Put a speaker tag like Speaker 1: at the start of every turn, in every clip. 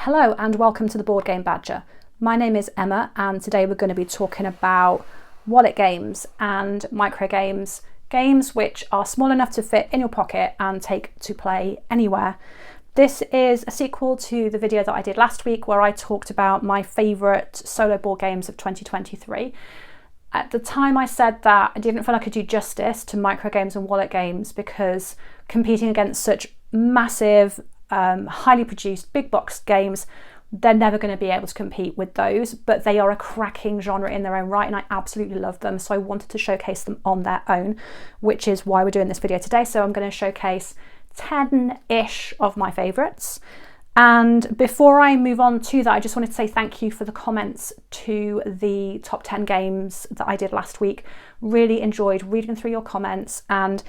Speaker 1: Hello and welcome to the Board Game Badger. My name is Emma and today we're going to be talking about wallet games and micro games, games which are small enough to fit in your pocket and take to play anywhere. This is a sequel to the video that I did last week where I talked about my favourite solo board games of 2023. At the time I said that I didn't feel I could do justice to micro games and wallet games because competing against such massive highly produced big box games, they're never going to be able to compete with those, but they are a cracking genre in their own right and I absolutely love them, so I wanted to showcase them on their own, which is why we're doing this video today. So I'm going to showcase 10-ish of my favourites. And before I move on to that, I just wanted to say thank you for the comments to the top 10 games that I did last week. Really enjoyed reading through your comments and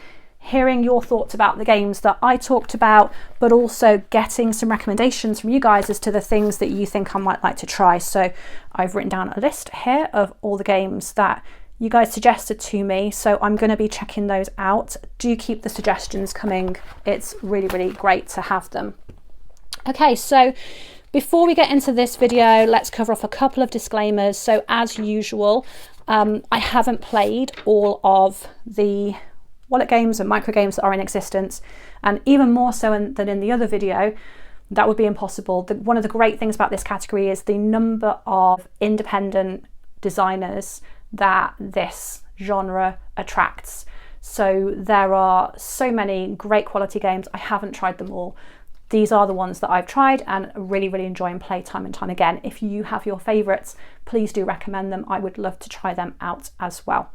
Speaker 1: hearing your thoughts about the games that I talked about, but also getting some recommendations from you guys as to the things that you think I might like to try. So I've written down a list here of all the games that you guys suggested to me, so I'm going to be checking those out. Do keep the suggestions coming. It's really, really great to have them. Okay, so before we get into this video, let's cover off a couple of disclaimers. So as usual, I haven't played all of the wallet games and micro games that are in existence, and even more so than in the other video, that would be impossible. One of the great things about this category is the number of independent designers that this genre attracts. So there are so many great quality games. I haven't tried them all. These are the ones that I've tried and really, really enjoy and play time and time again. If you have your favourites, please do recommend them. I would love to try them out as well.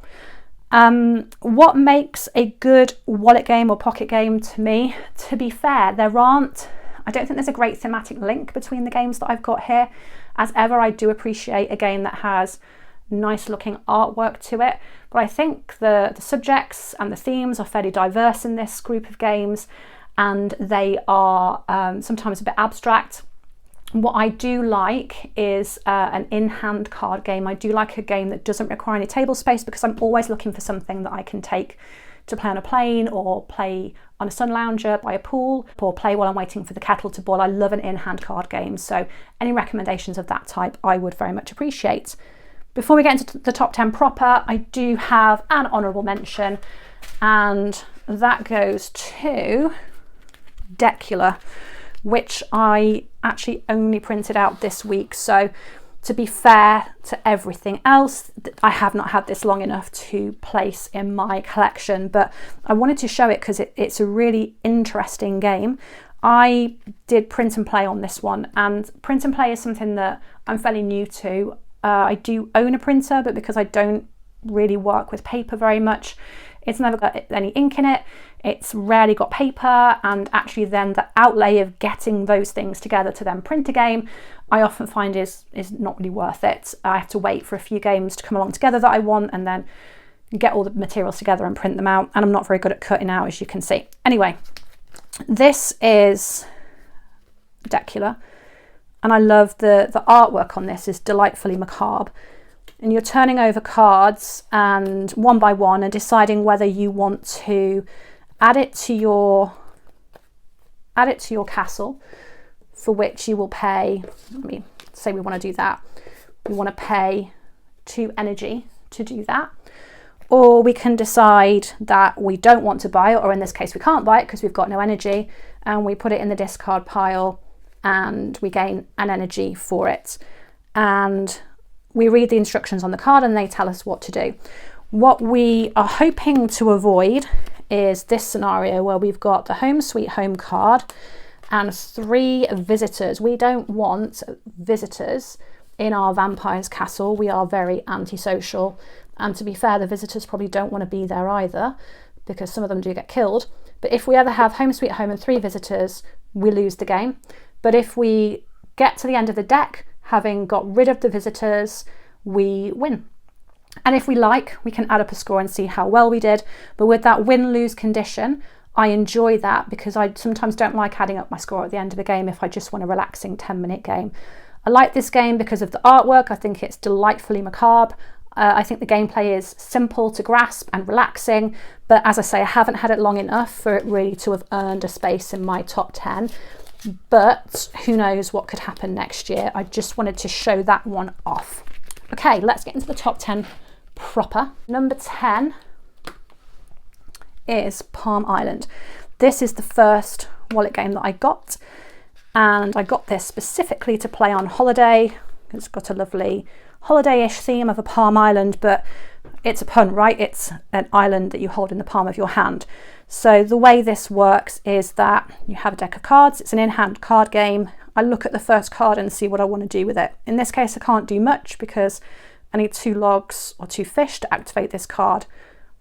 Speaker 1: What makes a good wallet game or pocket game to me? To be fair, I don't think there's a great thematic link between the games that I've got here. As ever, I do appreciate a game that has nice looking artwork to it, but I think the subjects and the themes are fairly diverse in this group of games, and they are sometimes a bit abstract. What I do like is an in-hand card game. I do like a game that doesn't require any table space because I'm always looking for something that I can take to play on a plane or play on a sun lounger by a pool or play while I'm waiting for the kettle to boil. I love an in-hand card game, so any recommendations of that type I would very much appreciate. Before we get into the top 10 proper, I do have an honourable mention, and that goes to Deckula, which I actually only printed out this week. So to be fair to everything else, I have not had this long enough to place in my collection, but I wanted to show it because it's a really interesting game. I did print and play on this one, and print and play is something that I'm fairly new to. I do own a printer, but because I don't really work with paper very much, it's never got any ink in it. It's rarely got paper, and actually then the outlay of getting those things together to then print a game, I often find is not really worth it. I have to wait for a few games to come along together that I want and then get all the materials together and print them out, and I'm not very good at cutting out, as you can see. Anyway, this is Deckula, and I love the artwork on this is delightfully macabre. And you're turning over cards and one by one and deciding whether you want to add it to your castle, for which you will pay, let me say we want to do that. We want to pay 2 energy to do that. Or we can decide that we don't want to buy it, or in this case we can't buy it because we've got no energy, and we put it in the discard pile and we gain an energy for it. And we read the instructions on the card and they tell us what to do. What we are hoping to avoid is this scenario where we've got the Home Sweet Home card and 3 visitors. We don't want visitors in our vampire's castle. We are very antisocial, and to be fair, the visitors probably don't want to be there either because some of them do get killed. But if we ever have Home Sweet Home and 3 visitors, we lose the game. But if we get to the end of the deck having got rid of the visitors, we win. And if we like, we can add up a score and see how well we did. But with that win-lose condition, I enjoy that because I sometimes don't like adding up my score at the end of a game if I just want a relaxing 10-minute game. I like this game because of the artwork. I think it's delightfully macabre. I think the gameplay is simple to grasp and relaxing, but as I say, I haven't had it long enough for it really to have earned a space in my top 10. but who knows what could happen next year. I just wanted to show that one off. Okay, let's get into the top 10 proper. Number 10 is Palm Island. This is the first wallet game that I got, and I got this specifically to play on holiday. It's got a lovely holiday-ish theme of a palm island, but it's a pun, right? It's an island that you hold in the palm of your hand. So the way this works is that you have a deck of cards. It's an in-hand card game. I look at the first card and see what I want to do with it. In this case, I can't do much because I need 2 logs or 2 fish to activate this card,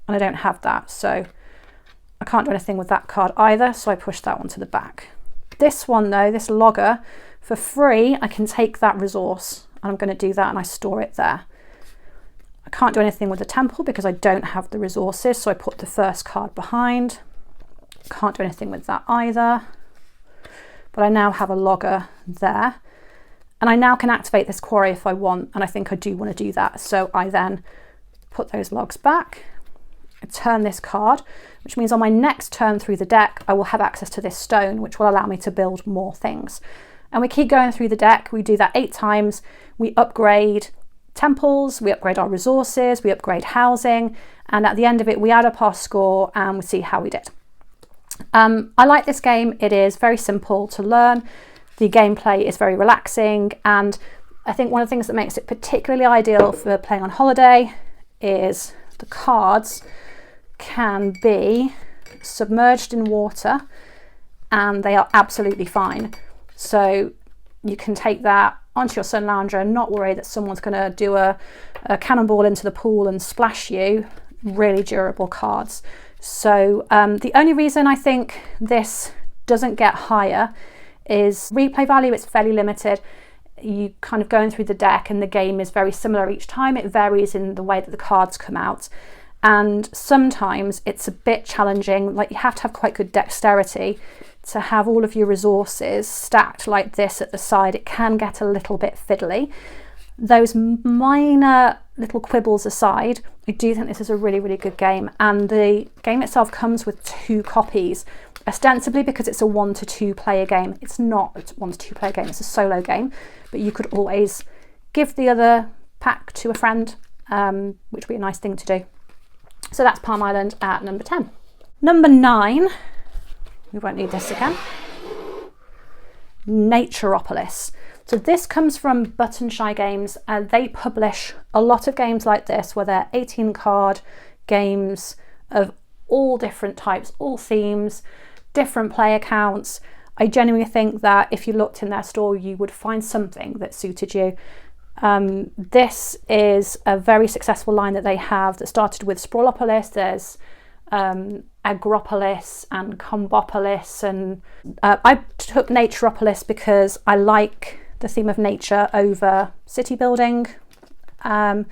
Speaker 1: and I don't have that. So I can't do anything with that card either, so I push that one to the back. This one though, this logger, for free, I can take that resource, and I'm going to do that, and I store it there. I can't do anything with the temple because I don't have the resources, so I put the first card behind. Can't do anything with that either, but I now have a logger there, and I now can activate this quarry if I want, and I think I do want to do that. So I then put those logs back, I turn this card, which means on my next turn through the deck I will have access to this stone, which will allow me to build more things. And we keep going through the deck. We do that 8 times. We upgrade temples, we upgrade our resources, we upgrade housing, and at the end of it we add up our score and we see how we did. I like this game. It is very simple to learn. The gameplay is very relaxing, and I think one of the things that makes it particularly ideal for playing on holiday is the cards can be submerged in water and they are absolutely fine. So you can take that onto your sun lounger and not worry that someone's going to do a cannonball into the pool and splash you. Really durable cards. So the only reason I think this doesn't get higher is replay value. It's fairly limited. You kind of going through the deck and the game is very similar each time. It varies in the way that the cards come out, and sometimes it's a bit challenging. Like, you have to have quite good dexterity to have all of your resources stacked like this at the side. It can get a little bit fiddly. Those minor little quibbles aside, I do think this is a really, really good game, and the game itself comes with 2 copies, ostensibly because it's a 1 to 2 player game. It's not a 1 to 2 player game, it's a solo game, but you could always give the other pack to a friend, which would be a nice thing to do. So that's Palm Island at number 10. Number 9, we won't need this again, Naturopolis. So this comes from Button Shy Games, and they publish a lot of games like this where they're 18 card games of all different types, all themes, different player counts. I genuinely think that if you looked in their store you would find something that suited you. This is a very successful line that they have that started with Sprawlopolis. There's Agropolis and Combopolis, and I took Naturopolis because I like the theme of nature over city building, and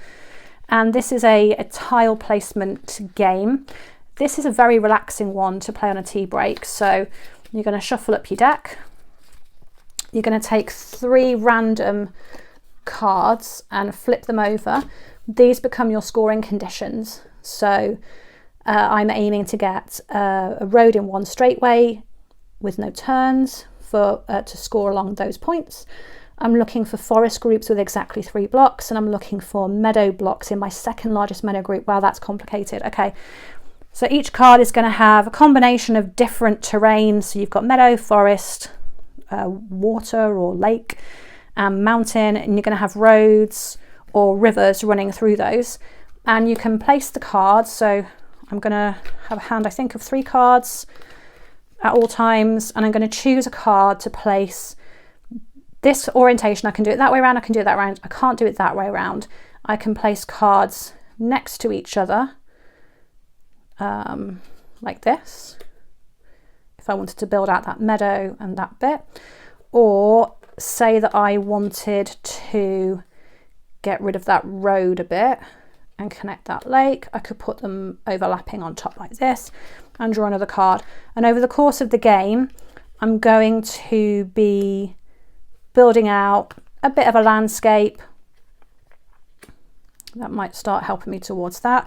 Speaker 1: this is a tile placement game. This is a very relaxing one to play on a tea break. So you're going to shuffle up your deck, you're going to take 3 random cards and flip them over. These become your scoring conditions. So I'm aiming to get a road in one straightway with no turns for to score along those points. I'm looking for forest groups with exactly 3 blocks, and I'm looking for meadow blocks in my second largest meadow group. Wow, that's complicated. Okay, so each card is going to have a combination of different terrain. So you've got meadow, forest, water or lake, mountain, and you're going to have roads or rivers running through those. And you can place the cards. So I'm going to have a hand, I think, of 3 cards at all times, and I'm going to choose a card to place. This orientation, I can do it that way around, I can do it that way around. I can't do it that way around. I can place cards next to each other, like this, if I wanted to build out that meadow and that bit. Or say that I wanted to get rid of that road a bit and connect that lake, I could put them overlapping on top like this and draw another card. And over the course of the game, I'm going to be building out a bit of a landscape. That might start helping me towards that.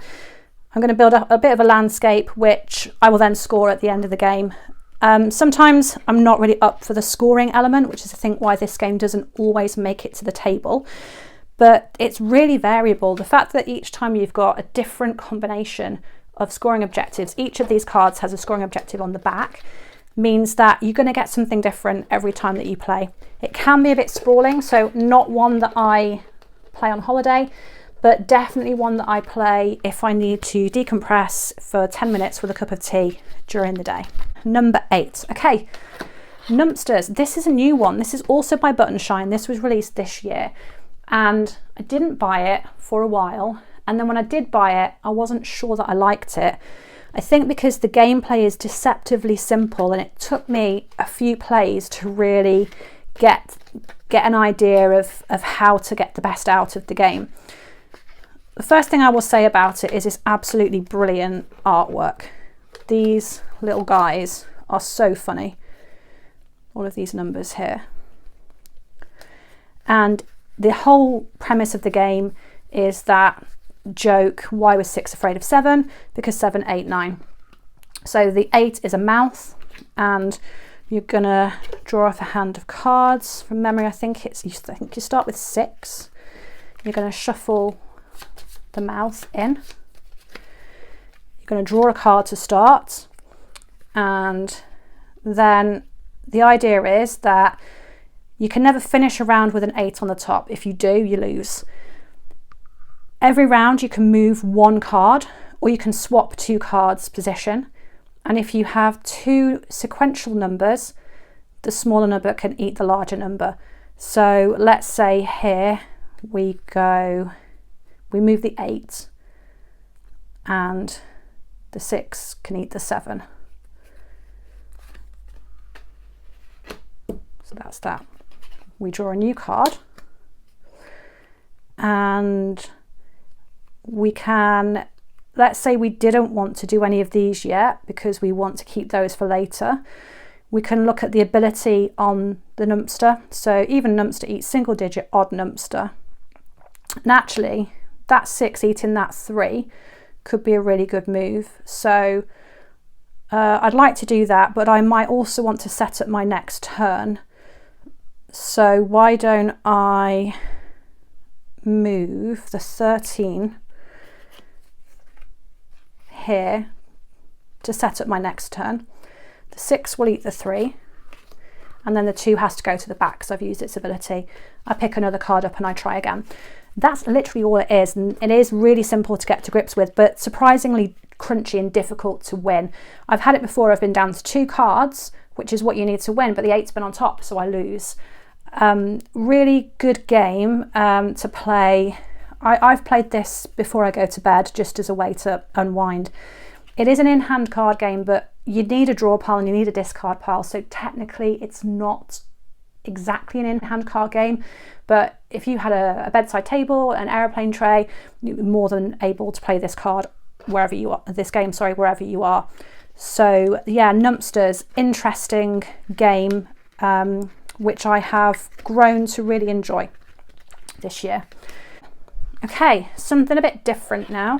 Speaker 1: I'm going to build up a bit of a landscape, which I will then score at the end of the game. Sometimes I'm not really up for the scoring element, which is I think why this game doesn't always make it to the table, but it's really variable. The fact that each time you've got a different combination of scoring objectives, each of these cards has a scoring objective on the back, means that you're going to get something different every time that you play. It can be a bit sprawling, so not one that I play on holiday, but definitely one that I play if I need to decompress for 10 minutes with a cup of tea during the day. Number 8. Okay, Numbsters. This is a new one. This is also by Buttonshine. This was released this year, and I didn't buy it for a while, and then when I did buy it, I wasn't sure that I liked it. I think because the gameplay is deceptively simple, and it took me a few plays to really get an idea of how to get the best out of the game. The first thing I will say about it is it's absolutely brilliant artwork. These little guys are so funny. All of these numbers here. And the whole premise of the game is that joke, why was 6 afraid of 7? Because 7, 8, 9. So the 8 is a mouth, and you're gonna draw off a hand of cards. From memory, I think you start with 6. You're gonna shuffle the mouth in. You're gonna draw a card to start, and then the idea is that you can never finish a round with an 8 on the top. If you do, you lose. Every round you can move one card, or you can swap 2 cards position. And if you have 2 sequential numbers, the smaller number can eat the larger number. So let's say here we move the 8 and the 6 can eat the 7. So that's that. We draw a new card, and we can, let's say we didn't want to do any of these yet because we want to keep those for later. We can look at the ability on the Numbster. So even Numbster eats single digit, odd Numbster. And actually that 6 eating that 3 could be a really good move. So I'd like to do that, but I might also want to set up my next turn. So why don't I move the 13 here to set up my next turn. The 6 will eat the 3, and then the 2 has to go to the back because I've used its ability. I pick another card up and I try again. That's literally all it is, and it is really simple to get to grips with, but surprisingly crunchy and difficult to win. I've had it before. I've been down to 2 cards, which is what you need to win, but the 8's been on top, so I lose. Really good game to play. I've played this before I go to bed just as a way to unwind. It is an in-hand card game, but you need a draw pile and you need a discard pile, so technically it's not exactly an in-hand card game, but if you had a bedside table, an aeroplane tray, you're more than able to play this card wherever you are, wherever you are. So yeah, Numbsters, interesting game, which I have grown to really enjoy this year. Okay, something a bit different now.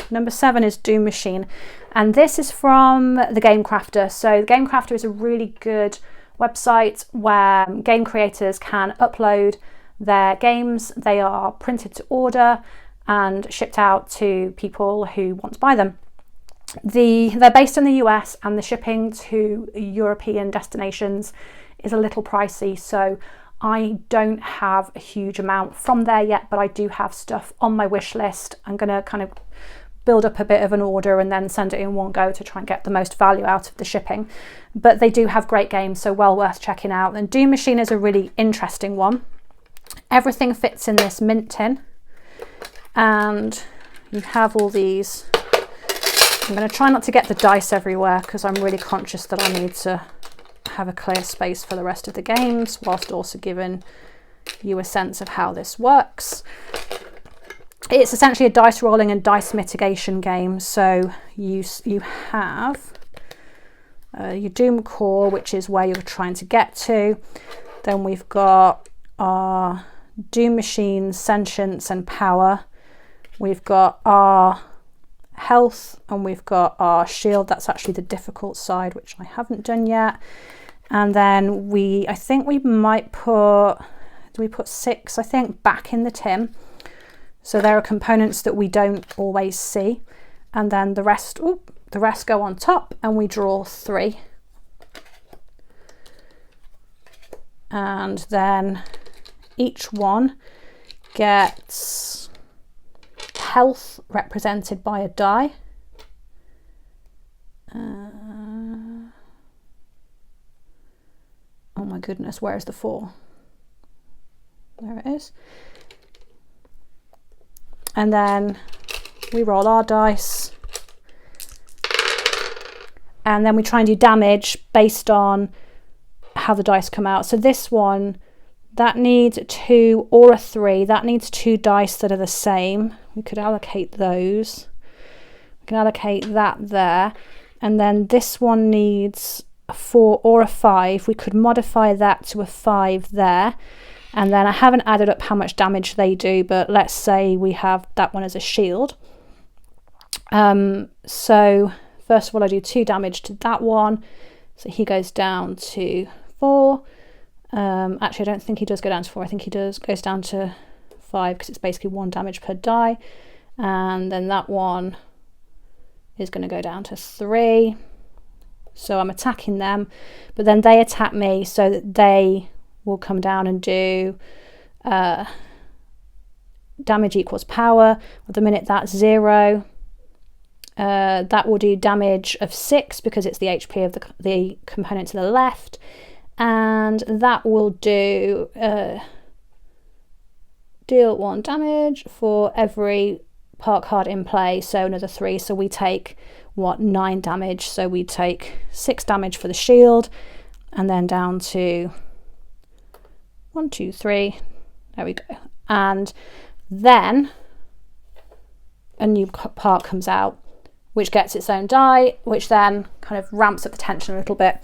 Speaker 1: Number 7 is Doom Machine, and this is from the Game Crafter. So the Game Crafter is a really good website where game creators can upload their games. They are printed to order and shipped out to people who want to buy them. They're based in the US, and the shipping to European destinations is a little pricey, so I don't have a huge amount from there yet, but I do have stuff on my wish list. I'm going to kind of build up a bit of an order and then send it in one go to try and get the most value out of the shipping. But they do have great games, so well worth checking out. And Doom Machine is a really interesting one. Everything fits in this mint tin, and you have all these. I'm going to try not to get the dice everywhere because I'm really conscious that I need to have a clear space for the rest of the games, whilst also giving you a sense of how this works. It's essentially a dice rolling and dice mitigation game. So you have your Doom Core, which is where you're trying to get to. Then we've got our Doom Machine, Sentience and Power. We've got our health, and we've got our shield. That's actually the difficult side, which I haven't done yet. And then I think we might put, do we put 6, I think, back in the tin. So there are components that we don't always see. And then the rest go on top, and we draw 3. And then each one gets health represented by a die. Oh my goodness, where is the 4? There it is. And then we roll our dice. And then we try and do damage based on how the dice come out. So this one, that needs 2 or a 3. That needs 2 dice that are the same. We could allocate those. We can allocate that there. And then this one needs a 4 or a 5. We could modify that to a 5 there. And then I haven't added up how much damage they do, but let's say we have that one as a shield. So first of all, I do 2 damage to that one. So he goes down to 4. Actually, I don't think he does go down to 4. I think he goes down to 5 because it's basically 1 damage per die. And then that one is going to go down to 3. So I'm attacking them, but then they attack me, so that they will come down and do damage equals power. At the minute that's 0. That will do damage of 6 because it's the HP of the component to the left, and that will do deal 1 damage for every part card in play, so another 3. So we take 9 damage. So we take 6 damage for the shield, and then down to 1, 2, 3. There we go. And then a new part comes out, which gets its own die, which then kind of ramps up the tension a little bit.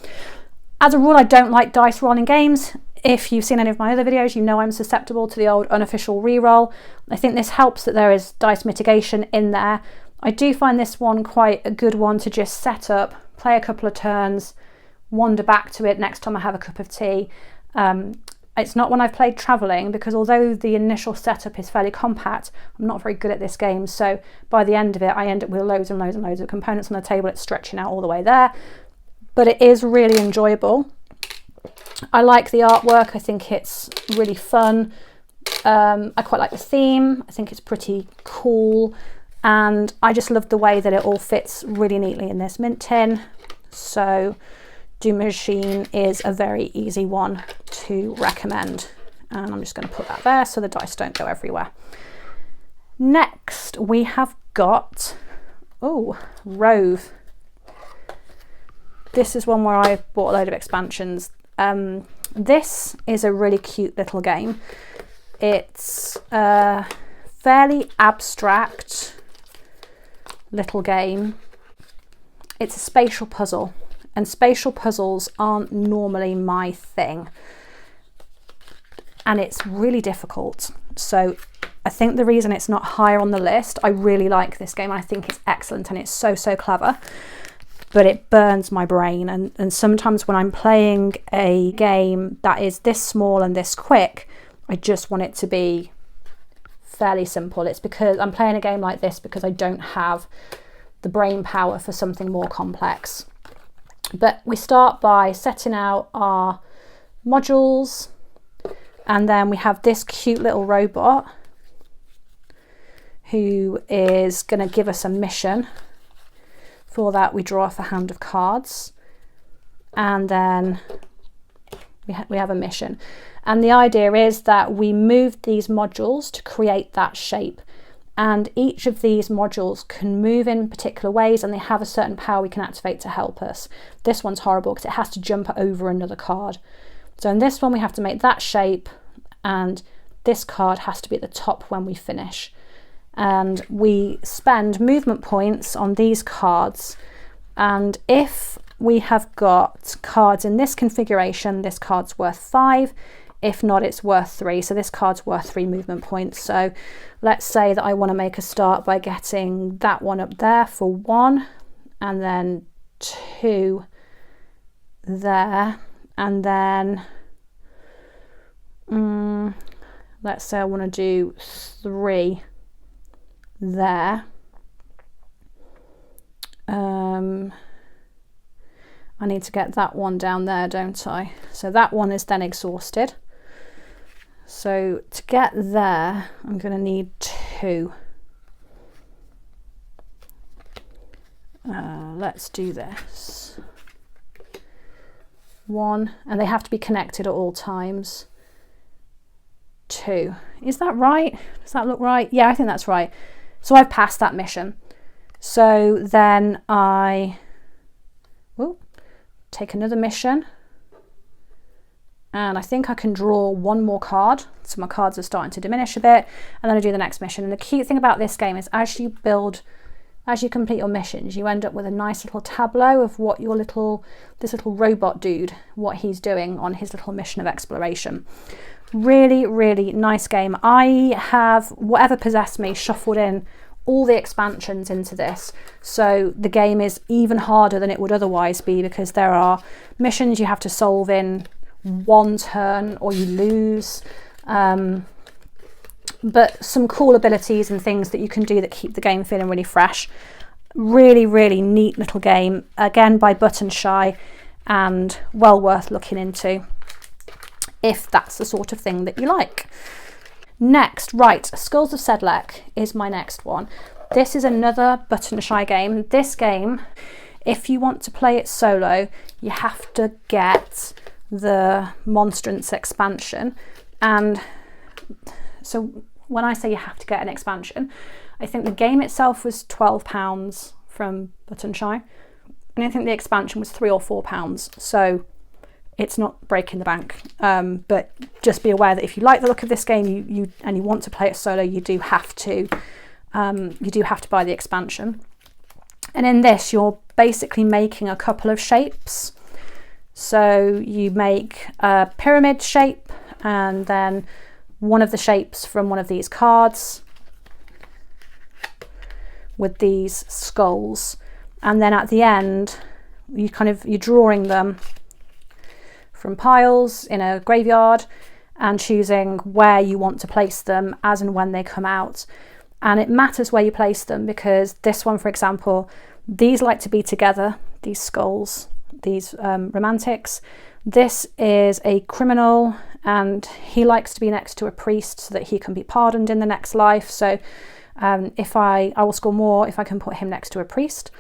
Speaker 1: As a rule, I don't like dice rolling games. If you've seen any of my other videos, you know I'm susceptible to the old unofficial reroll. I think this helps that there is dice mitigation in there. I do find this one quite a good one to just set up, play a couple of turns, wander back to it next time I have a cup of tea. It's not one I've played travelling, because although the initial setup is fairly compact, I'm not very good at this game. So by the end of it, I end up with loads and loads and loads of components on the table. It's stretching out all the way there. But it is really enjoyable. I like the artwork. I think it's really fun. I quite like the theme. I think it's pretty cool. And I just love the way that it all fits really neatly in this mint tin. So Doom Machine is a very easy one to recommend. And I'm just going to put that there so the dice don't go everywhere. Next, we have got, Rove. This is one where I bought a load of expansions. This is a really cute little game. It's a fairly abstract little game. It's a spatial puzzle, and spatial puzzles aren't normally my thing, and it's really difficult. So I think the reason it's not higher on the list, I really like this game. I think it's excellent and it's so clever, but it burns my brain. And sometimes when I'm playing a game that is this small and this quick, I just want it to be fairly simple. It's because I'm playing a game like this because I don't have the brain power for something more complex. But we start by setting out our modules, and then we have this cute little robot who is going to give us a mission. For that, we draw off a hand of cards, and then we have a mission. And the idea is that we move these modules to create that shape. And each of these modules can move in particular ways, and they have a certain power we can activate to help us. This one's horrible because it has to jump over another card. So in this one, we have to make that shape, and this card has to be at the top when we finish. And we spend movement points on these cards, and if we have got cards in this configuration, this card's worth 5. If not, it's worth 3. So this card's worth 3 movement points. So let's say that I want to make a start by getting that one up there for 1, and then 2 there, and then let's say I want to do 3 there. I need to get that one down there, don't I? So that one is then exhausted. So to get there, I'm going to need 2. Let's do this. 1, and they have to be connected at all times. 2. Is that right? Does that look right? Yeah, I think that's right. So I've passed that mission. So then I take another mission, and I think I can draw 1 more card. So my cards are starting to diminish a bit, and then I do the next mission. And the cute thing about this game is as you complete your missions, you end up with a nice little tableau of what this little robot dude, what he's doing on his little mission of exploration. Really, really nice game. I have, whatever possessed me, shuffled in all the expansions into this, so the game is even harder than it would otherwise be, because there are missions you have to solve in 1 turn or you lose, but some cool abilities and things that you can do that keep the game feeling really fresh. Really, really neat little game, again by Button Shy, and well worth looking into if that's the sort of thing that you like. Next, right, Skulls of Sedlec is my next one. This is another Button Shy game. This game, if you want to play it solo, you have to get the Monstrance expansion. And so when I say you have to get an expansion, I think the game itself was £12 from Button Shy, and I think the expansion was £3 or £4. So it's not breaking the bank, but just be aware that if you like the look of this game, you want to play it solo, you do have to buy the expansion. And in this, you're basically making a couple of shapes. So you make a pyramid shape, and then one of the shapes from one of these cards with these skulls, and then at the end, you're drawing them from piles in a graveyard and choosing where you want to place them as and when they come out. And it matters where you place them, because this one, for example, these like to be together, these skulls, these romantics. This is a criminal, and he likes to be next to a priest so that he can be pardoned in the next life. So if I will score more if I can put him next to a priest.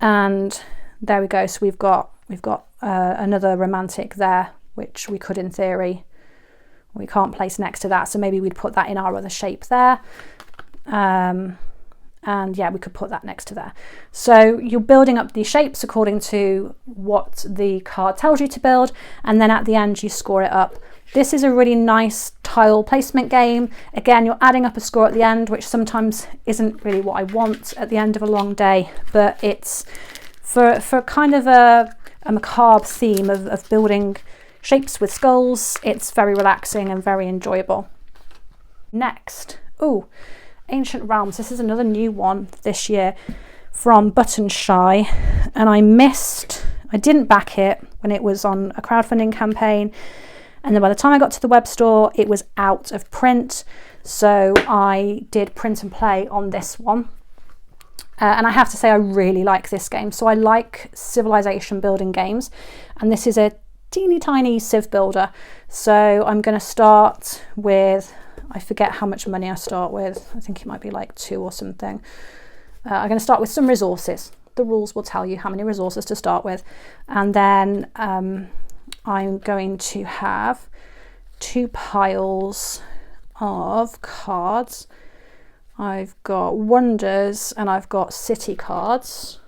Speaker 1: And there we go. So we've got another romantic there, which we could, in theory, we can't place next to that, so maybe we'd put that in our other shape there, and yeah, we could put that next to there. So you're building up these shapes according to what the card tells you to build, and then at the end you score it up. This is a really nice tile placement game. Again, you're adding up a score at the end, which sometimes isn't really what I want at the end of a long day, but it's for kind of a macabre theme of building shapes with skulls. It's very relaxing and very enjoyable. Next, Ancient Realms. This is another new one this year from Button Shy, and I didn't back it when it was on a crowdfunding campaign, and then by the time I got to the web store it was out of print, so I did print and play on this one. And I have to say I really like this game. So I like civilization building games, and this is a teeny tiny civ builder. So I'm going to start with, I forget how much money I start with, I think it might be like 2 or something. I'm going to start with some resources. The rules will tell you how many resources to start with, and then I'm going to have 2 piles of cards. I've got wonders and I've got city cards.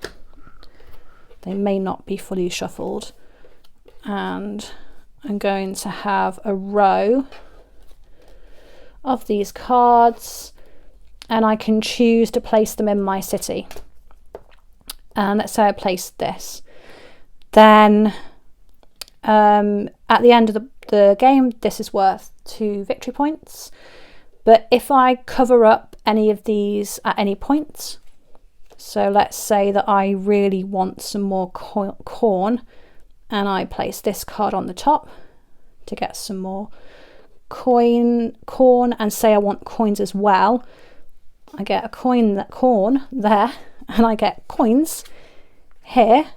Speaker 1: They may not be fully shuffled. And I'm going to have a row of these cards, and I can choose to place them in my city. And let's say I place this. Then at the end of the game, this is worth 2 victory points. But if I cover up any of these at any point, so let's say that I really want some more corn, and I place this card on the top to get some more corn, and say I want coins as well, I get a corn there, and I get coins here,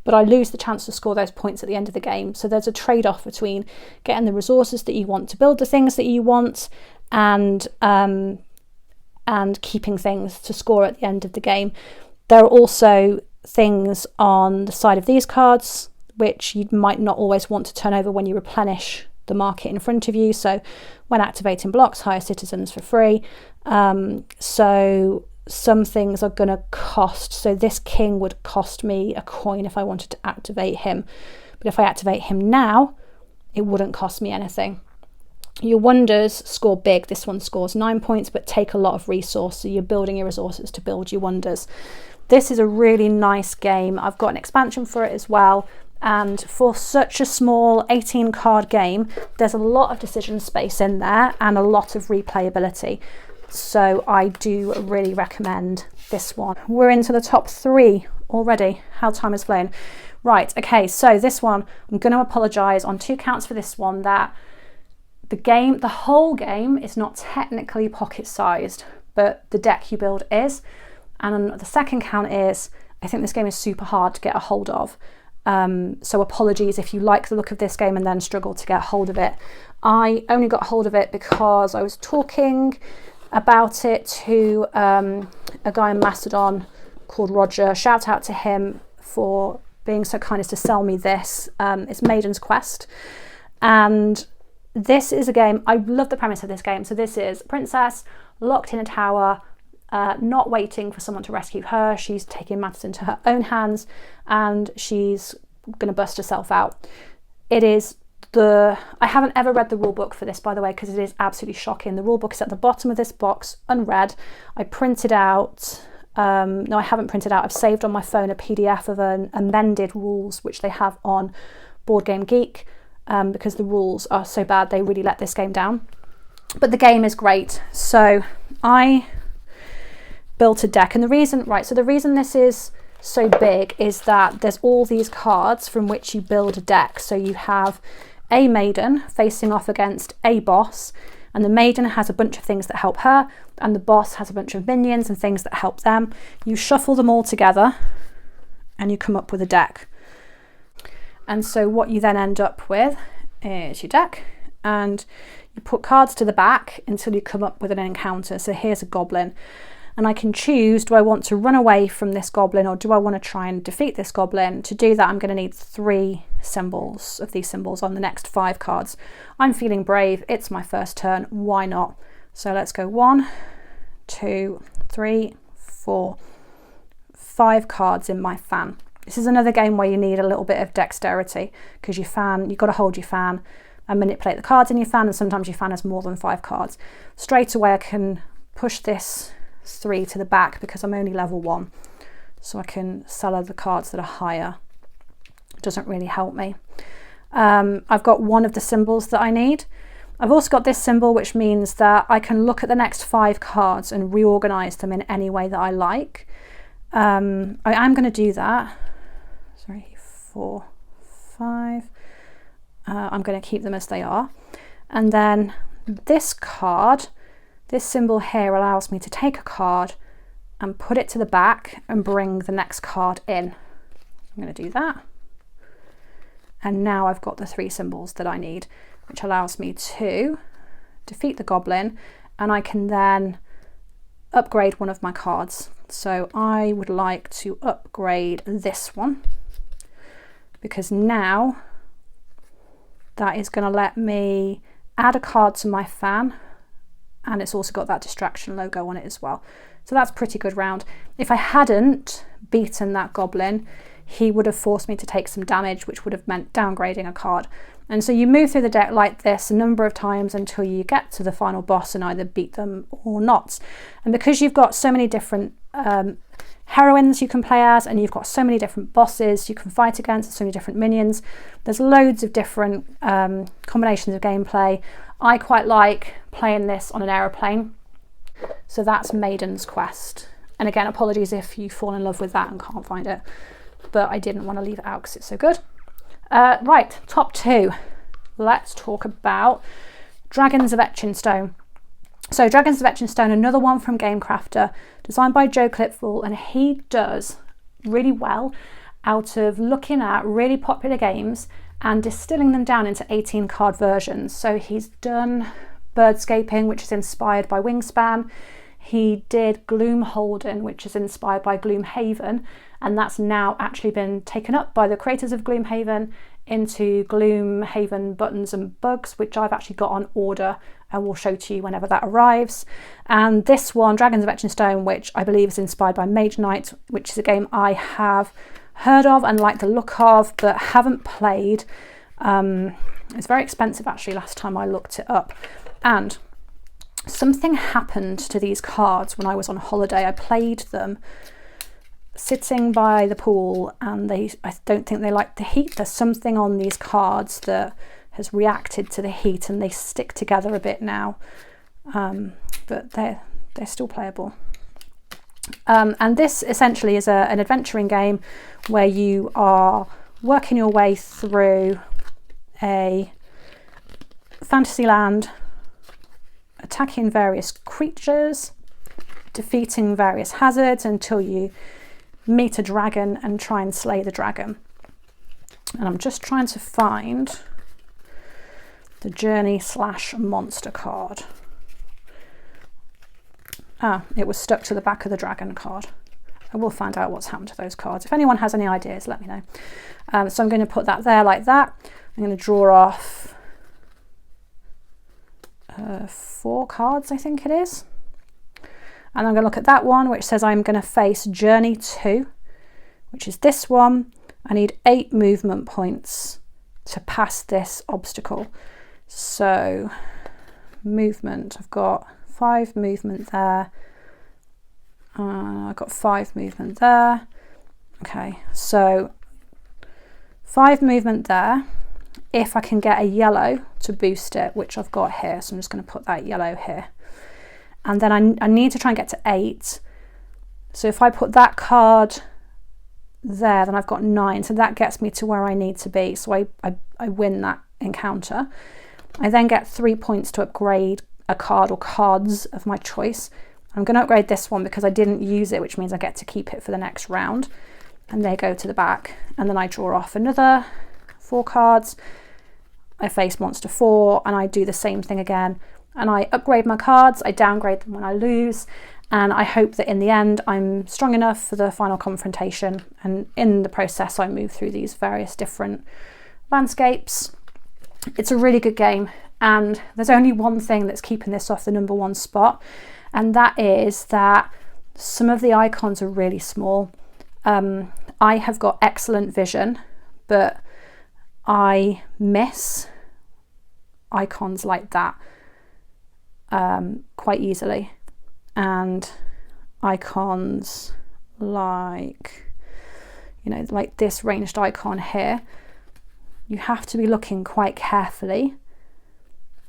Speaker 1: but I lose the chance to score those points at the end of the game. So there's a trade-off between getting the resources that you want to build the things that you want, and keeping things to score at the end of the game. There are also things on the side of these cards which you might not always want to turn over when you replenish the market in front of you. So when activating blocks, hire citizens for free. So some things are going to cost. So this king would cost me a coin if I wanted to activate him. But if I activate him now, it wouldn't cost me anything. Your wonders score big. This one scores 9 points, but take a lot of resource. So you're building your resources to build your wonders. This is a really nice game. I've got an expansion for it as well. And for such a small 18 card game, there's a lot of decision space in there and a lot of replayability. So I do really recommend this one. We're into the top 3 already. How time has flown. Right, okay, so this one, I'm going to apologise on 2 counts for this one, that the whole game is not technically pocket sized, but the deck you build is. And the second count is, I think this game is super hard to get a hold of. So apologies if you like the look of this game and then struggle to get hold of it. I only got hold of it because I was talking about it to a guy in Mastodon called Roger. Shout out to him for being so kind as to sell me this. It's Maiden's Quest, and this is a game, I love the premise of this game. So this is a princess locked in a tower, not waiting for someone to rescue her. She's taking matters into her own hands and she's going to bust herself out. I haven't ever read the rule book for this, by the way, because it is absolutely shocking. The rule book is at the bottom of this box, unread. I printed out, no, I haven't printed out. I've saved on my phone a PDF of an amended rules, which they have on Board Game Geek, because the rules are so bad, they really let this game down. But the game is great. So I built a deck, and the reason this is so big is that there's all these cards from which you build a deck. So you have a maiden facing off against a boss, and the maiden has a bunch of things that help her, and the boss has a bunch of minions and things that help them. You shuffle them all together and you come up with a deck. And so what you then end up with is your deck, and you put cards to the back until you come up with an encounter. So here's a goblin, and I can choose, do I want to run away from this goblin, or do I want to try and defeat this goblin? To do that, I'm going to need 3 symbols of these symbols on the next 5 cards. I'm feeling brave. It's my first turn. Why not? So let's go 1, 2, 3, 4, 5 cards in my fan. This is another game where you need a little bit of dexterity, because your fan, you've got to hold your fan and manipulate the cards in your fan, and sometimes your fan has more than 5 cards. Straight away I can push this 3 to the back because I'm only level 1, so I can sell the cards that are higher. It doesn't really help me. I've got one of the symbols that I need. I've also got this symbol, which means that I can look at the next 5 cards and reorganize them in any way that I like. I am going to do that. 3, 4, 5. I'm going to keep them as they are. And then this card, this symbol here, allows me to take a card and put it to the back and bring the next card in. I'm going to do that. And now I've got the 3 symbols that I need, which allows me to defeat the goblin, and I can then upgrade one of my cards. So I would like to upgrade this one, because now that is going to let me add a card to my fan, and it's also got that distraction logo on it as well. So that's a pretty good round. If I hadn't beaten that goblin, he would have forced me to take some damage, which would have meant downgrading a card. And so you move through the deck like this a number of times until you get to the final boss and either beat them or not. And because you've got so many different heroines you can play as, and you've got so many different bosses you can fight against, so many different minions. There's loads of different combinations of gameplay. I quite like playing this on an aeroplane. So that's Maiden's Quest. And again, apologies if you fall in love with that and can't find it, but I didn't want to leave it out because it's so good. Right, top 2. Let's talk about Dragons of Etchinstone. So Dragons of Etchinstone, another one from Gamecrafter, designed by Joe Clipfall, and he does really well out of looking at really popular games and distilling them down into 18 card versions. So he's done Birdscaping, which is inspired by Wingspan. He did Gloomholden, which is inspired by Gloomhaven, and that's now actually been taken up by the creators of Gloomhaven into Gloomhaven Buttons and Bugs, which I've actually got on order and will show to you whenever that arrives. And this one, Dragons of Etchinstone, which I believe is inspired by Mage Knight, which is a game I have heard of and like the look of, but haven't played. It's very expensive actually last time I looked it up. And something happened to these cards when I was on holiday. I played them sitting by the pool, and I don't think they like the heat. There's something on these cards that has reacted to the heat, and they stick together a bit now, but they're still playable. And this essentially is an adventuring game where you are working your way through a fantasy land, attacking various creatures, defeating various hazards until you meet a dragon and try and slay the dragon. And I'm just trying to find the journey/monster card. It was stuck to the back of the dragon card. I will find out what's happened to those cards. If anyone has any ideas, let me know. So I'm going to put that there like that. I'm going to draw off 4 cards, I think it is. And I'm going to look at that one, which says I'm going to face Journey 2, which is this one. I need 8 movement points to pass this obstacle. So movement, I've got 5 movement there. I've got 5 movement there. Okay, so 5 movement there. If I can get a yellow to boost it, which I've got here, so I'm just going to put that yellow here. And then I need to try and get to 8. So if I put that card there, then I've got 9. So that gets me to where I need to be. So I win that encounter. I then get 3 points to upgrade a card or cards of my choice. I'm going to upgrade this one because I didn't use it, which means I get to keep it for the next round. And they go to the back. And then I draw off another 4 cards. I face monster 4 and I do the same thing again. And I upgrade my cards, I downgrade them when I lose, and I hope that in the end I'm strong enough for the final confrontation, and in the process I move through these various different landscapes. It's a really good game, and there's only one thing that's keeping this off the #1 spot, and that is that some of the icons are really small. I have got excellent vision, but I miss icons like that quite easily, and icons like, you know, like this ranged icon here, you have to be looking quite carefully,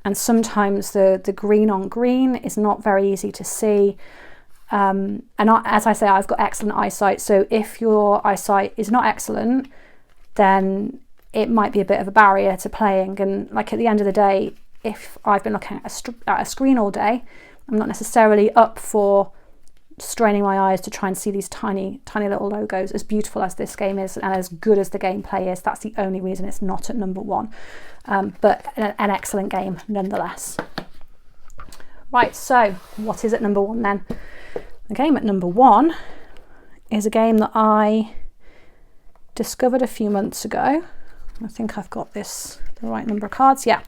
Speaker 1: and sometimes the green on green is not very easy to see. And as I say, I've got excellent eyesight, so if your eyesight is not excellent, then it might be a bit of a barrier to playing. And like at the end of the day, if I've been looking at a screen all day, I'm not necessarily up for straining my eyes to try and see these tiny little logos. As beautiful as this game is and as good as the gameplay is, that's the only reason it's not at #1, but an excellent game nonetheless. Right, so what is at #1 then? The game at #1 is a game that I discovered a few months ago. I think I've got the right number of cards, yeah,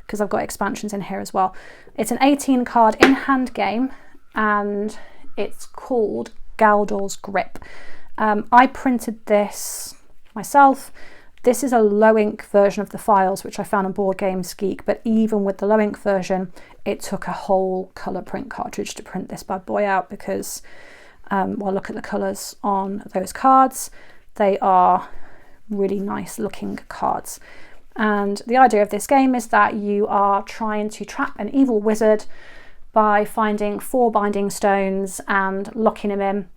Speaker 1: because I've got expansions in here as well. It's an 18 card in-hand game, and it's called Galdor's Grip. I printed this myself. This is a low ink version of the files, which I found on Board Games Geek, but even with the low ink version, it took a whole colour print cartridge to print this bad boy out, because Well, look at the colours on those cards. They are really nice looking cards. And the idea of this game is that you are trying to trap an evil wizard by finding 4 binding stones and locking him in.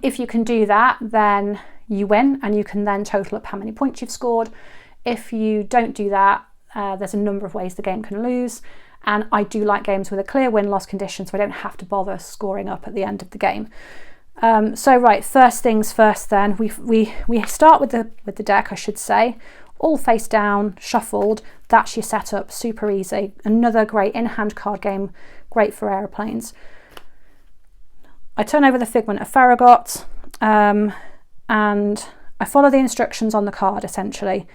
Speaker 1: If you can do that, then you win, and you can then total up how many points you've scored. If you don't do that, there's a number of ways the game can lose. And I do like games with a clear win-loss condition, so I don't have to bother scoring up at the end of the game. So right, first things first then, we start with the deck, I should say, all face down, shuffled. That's your setup, super easy. Another great in-hand card game, great for aeroplanes. I turn over the Figment of Farragut, and I follow the instructions on the card, essentially.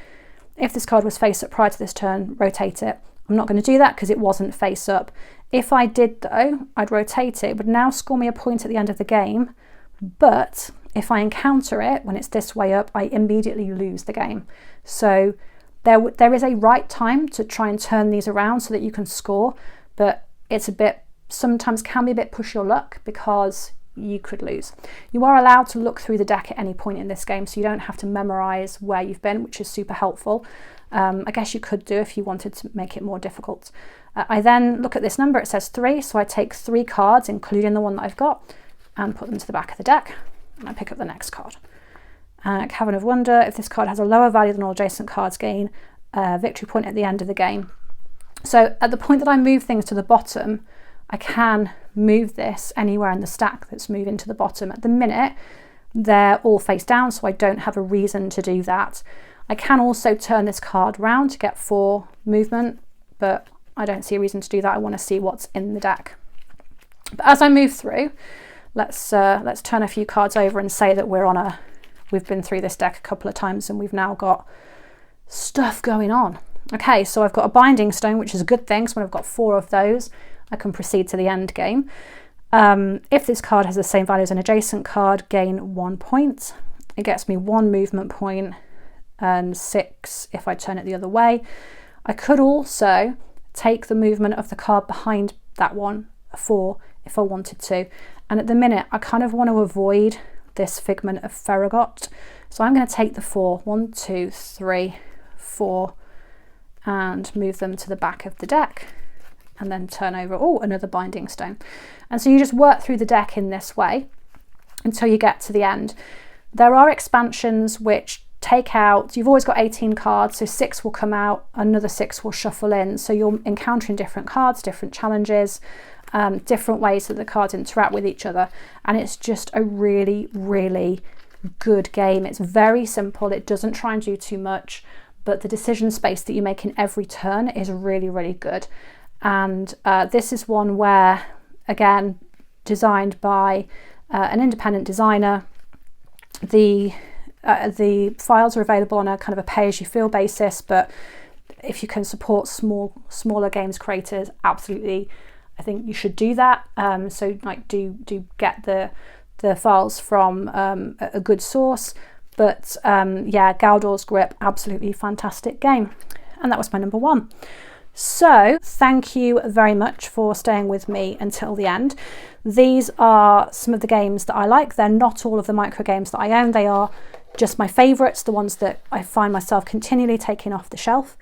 Speaker 1: If this card was face up prior to this turn, rotate it. I'm not going to do that because it wasn't face up. If I did though, I'd rotate it. It would now score me a point at the end of the game, but if I encounter it when it's this way up, I immediately lose the game. So there is a right time to try and turn these around so that you can score, but it's sometimes can be a bit push your luck because you could lose. You are allowed to look through the deck at any point in this game, so you don't have to memorize where you've been, which is super helpful. I guess you could do if you wanted to make it more difficult. I then look at this number, it says 3, so I take 3 cards, including the one that I've got, and put them to the back of the deck, and I pick up the next card. Cavern of Wonder, if this card has a lower value than all adjacent cards, gain a victory point at the end of the game. So at the point that I move things to the bottom, I can move this anywhere in the stack that's moving to the bottom. At the minute, they're all face down, so I don't have a reason to do that. I can also turn this card round to get 4 movement, but I don't see a reason to do that. I want to see what's in the deck. But as I move through, let's turn a few cards over and say that we've been through this deck a couple of times and we've now got stuff going on. Okay, so I've got a binding stone, which is a good thing. So when I've got 4 of those, I can proceed to the end game. If this card has the same value as an adjacent card, gain 1 point. It gets me 1 movement point and 6 if I turn it the other way. I could also take the movement of the card behind that one, 4, if I wanted to. And at the minute, I kind of want to avoid this Figment of Farragut. So I'm going to take the 4, 1, 2, 3, 4, and move them to the back of the deck. And then turn over, another binding stone. And so you just work through the deck in this way until you get to the end. There are expansions which take out, you've always got 18 cards, so 6 will come out, another 6 will shuffle in. So you're encountering different cards, different challenges, different ways that the cards interact with each other. And it's just a really, really good game. It's very simple. It doesn't try and do too much, but the decision space that you make in every turn is really, really good. And this is one where, again, designed by an independent designer. The files are available on a kind of a pay-as-you-feel basis, but if you can support smaller games creators, absolutely, I think you should do that. So like do get the files from a good source. But yeah, Galdor's Grip, absolutely fantastic game. And that was my number 1. So thank you very much for staying with me until the end. These are some of the games that I like. They're not all of the MicroGames that I own. They are just my favourites, the ones that I find myself continually taking off the shelf.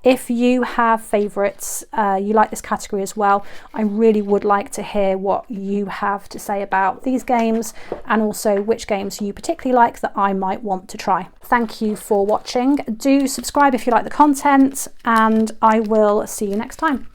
Speaker 1: If you have favourites, you like this category as well, I really would like to hear what you have to say about these games and also which games you particularly like that I might want to try. Thank you for watching. Do subscribe if you like the content, and I will see you next time.